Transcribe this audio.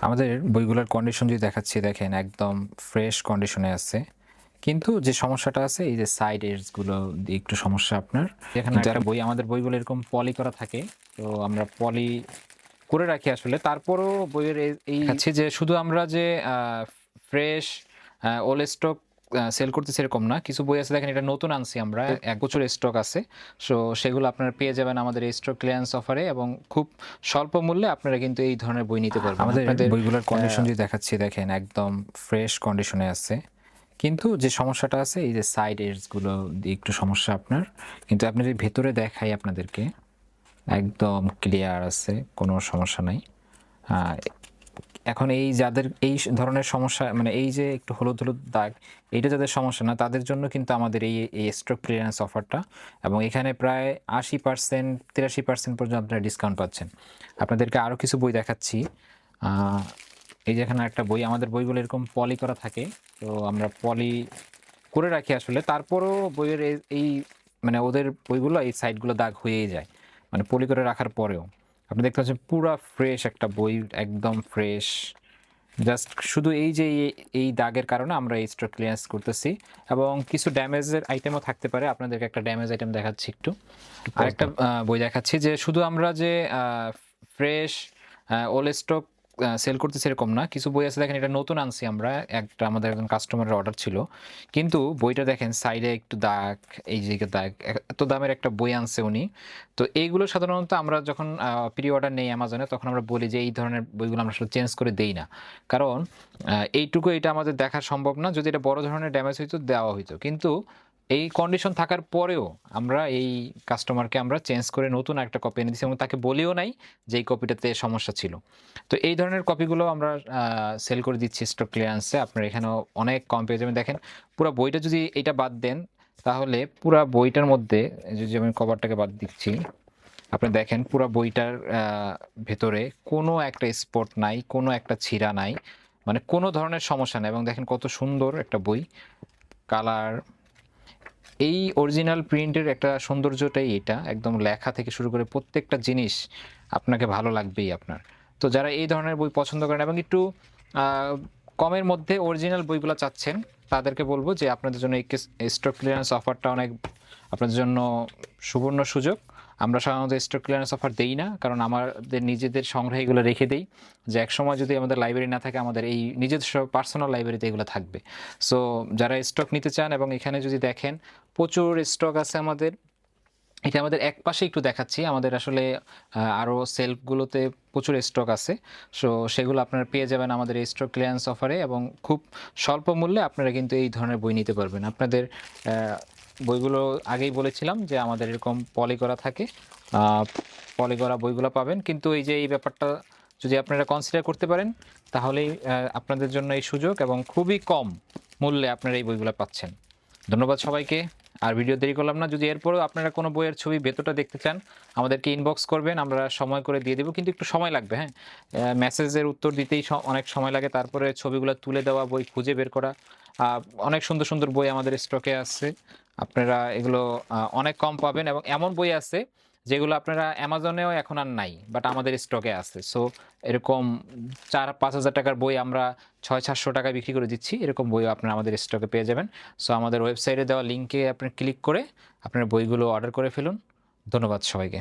আমাদের বইগুলোর কন্ডিশন যদি দেখাচ্ছি, দেখেন একদম ফ্রেশ কন্ডিশনে আছে। কিন্তু যে সমস্যাটা আছে এই যে সাইড এজ গুলো দিয়ে একটু সমস্যা আপনার। এখানে একটা বই, আমাদের বইগুলো এরকম পলি করা থাকে, তো আমরা পলি করে রাখি আসলে। তারপরও বইয়ের এই আছে যে শুধু আমরা যে ফ্রেশ ওল্ড স্টক সেল করতেছি এরকম না। কিছু বই আছে, দেখেন এটা নতুন আনছি আমরা, এক বছর স্টক আছে। সো সেগুলো আপনারা পেয়ে যাবেন আমাদের এই স্টক ক্লিয়ারেন্স অফারে, এবং খুব স্বল্প মূল্যে আপনারা কিন্তু এই ধরনের বই নিতে পারবেন। আমাদের বইগুলোর কন্ডিশন যদি দেখাচ্ছি, দেখেন একদম ফ্রেশ কন্ডিশনে আছে। কিন্তু যে সমস্যাটা আছে এই যে সাইড এজ গুলো দিয়ে একটু সমস্যা আপনার। কিন্তু আপনি যদি ভেতরে দেখাই আপনাদেরকে, একদম ক্লিয়ার আছে, কোনো সমস্যা নাই। এখন এই যাদের এই ধরনের সমস্যা, মানে এই যে একটু হলুদ হলুদ দাগ, এইটা যাদের সমস্যা না, তাদের জন্য কিন্তু আমাদের এই স্টক ক্লিয়ারেন্স অফারটা। এবং এখানে প্রায় 80% 83% পর্যন্ত আপনারা ডিসকাউন্ট পাচ্ছেন। আপনাদেরকে আরও কিছু বই দেখাচ্ছি। এই যে এখানে একটা বই, আমাদের বইগুলো এরকম পলি করা থাকে, তো আমরা পলি করে রাখি আসলে। তারপরও বইয়ের এই মানে ওদের বইগুলো এই সাইডগুলো দাগ হয়েই যায়, মানে পলি করে রাখার পরেও। আপনি দেখতে পাচ্ছেন পুরা ফ্রেশ একটা বই, একদম ফ্রেশ। জাস্ট শুধু এই যে এই দাগের কারণে আমরা এই স্টক ক্লিয়ারেন্স করতেছি। এবং কিছু ড্যামেজের আইটেমও থাকতে পারে, আপনাদেরকে একটা ড্যামেজ আইটেম দেখাচ্ছি একটু। আরেকটা বই দেখাচ্ছি যে শুধু আমরা যে ফ্রেশ ওল্ড স্টক সেল করতেছি এরকম না। কিছু বই আছে, দেখেন এটা নতুন আনছি আমরা, একটা আমাদের একজন কাস্টমারের অর্ডার ছিল। কিন্তু বইটা দেখেন সাইডে একটু দাগ, এই যে দাগ, এত দামের একটা বই আনছে উনি। তো এইগুলো সাধারণত আমরা যখন প্রি অর্ডার নেই অ্যামাজনে, তখন আমরা বলি যে এই ধরনের বইগুলো আমরা আসলে চেঞ্জ করে দেই না। কারণ এইটুকু এটা আমাদের দেখা সম্ভব না। যদি এটা বড় ধরনের ড্যামেজ হইতো, দেওয়া হইতো। কিন্তু এই কন্ডিশন থাকার পরেও আমরা এই কাস্টমারকে আমরা চেঞ্জ করে নতুন একটা কপি এনে দিচ্ছি, এবং তাকে বলিও নাই যে এই কপিটাতে সমস্যা ছিল। তো এই ধরনের কপিগুলো আমরা সেল করে দিচ্ছি স্টক ক্লিয়ারেন্সে। আপনারা এখানেও অনেক কম পেয়ে যাবেন। দেখেন পুরো বইটা যদি এটা বাদ দেন, তাহলে পুরো বইটার মধ্যে, যদি আমি কভারটাকে বাদ দিচ্ছি, আপনি দেখেন পুরো বইটার ভেতরে কোনো একটা স্পট নাই, কোনো একটা ছিঁড়া নাই, মানে কোনো ধরনের সমস্যা নাই। এবং দেখেন কত সুন্দর একটা বই, কালার। এই অরিজিনাল প্রিন্টের একটা সৌন্দর্যটাই এটা, একদম লেখা থেকে শুরু করে প্রত্যেকটা জিনিস আপনাকে ভালো লাগবেই আপনার। তো যারা এই ধরনের বই পছন্দ করেন এবং একটু কমের মধ্যে অরিজিনাল বইগুলো চাচ্ছেন, তাদেরকে বলবো যে আপনাদের জন্য এই স্টক ক্লিয়ারেন্স অফারটা অনেক আপনাদের জন্য সুবর্ণ সুযোগ। আমরা সাধারণত স্টক ক্লিয়ারেন্স অফার দেই না, কারণ আমাদের নিজেদের সংগ্রহে এগুলো রেখে দেই, যে একসময় যদি আমাদের লাইব্রেরি না থাকে, আমাদের এই নিজস্ব পার্সোনাল লাইব্রেরিতে এগুলো থাকবে। সো যারা স্টক নিতে চান, এবং এখানে যদি দেখেন প্রচুর স্টক আছে আমাদের। এটা আমাদের এক পাশে একটু দেখাচ্ছি, আমাদের আসলে আরও সেলফগুলোতে প্রচুর স্টক আছে। সো সেগুলো আপনারা পেয়ে যাবেন আমাদের এই স্টক ক্লিয়ারেন্স অফারে, এবং খুব স্বল্প মূল্যে আপনারা কিন্তু এই ধরনের বই নিতে পারবেন। আপনাদের বইগুলো আগেই বলেছিলাম যে আমাদের এরকম পলি করা থাকে, পলি করা বইগুলো পাবেন। কিন্তু এই যে এই ব্যাপারটা যদি আপনারা কনসিডার করতে পারেন, তাহলেই আপনাদের জন্য এই সুযোগ, এবং খুবই কম মূল্যে আপনারা এই বইগুলো পাচ্ছেন। ধন্যবাদ সবাইকে। আর ভিডিও দেরি করলাম না। যদি এরপরেও আপনারা কোনো বইয়ের ছবি ভেতরটা দেখতে চান, আমাদেরকে ইনবক্স করবেন, আমরা সময় করে দিয়ে দেবো। কিন্তু একটু সময় লাগবে, হ্যাঁ। মেসেজের উত্তর দিতেই অনেক সময় লাগে, তারপরে ছবিগুলো তুলে দেওয়া, বই খুঁজে বের করা। অনেক সুন্দর সুন্দর বই আমাদের স্টকে আছে, আপনারা এগুলো অনেক কম পাবেন। এবং এমন বই আছে যেগুলো আপনারা অ্যামাজনেও এখন আর নাই, বাট আমাদের স্টকে আছে। সো এরকম 4-5 হাজার টাকার বই আমরা 600-700 টাকায় বিক্রি করে দিচ্ছি। এরকম বইও আপনারা আমাদের স্টকে পেয়ে যাবেন। সো আমাদের ওয়েবসাইটে দেওয়া লিঙ্কে আপনি ক্লিক করে আপনার বইগুলো অর্ডার করে ফেলুন। ধন্যবাদ সবাইকে।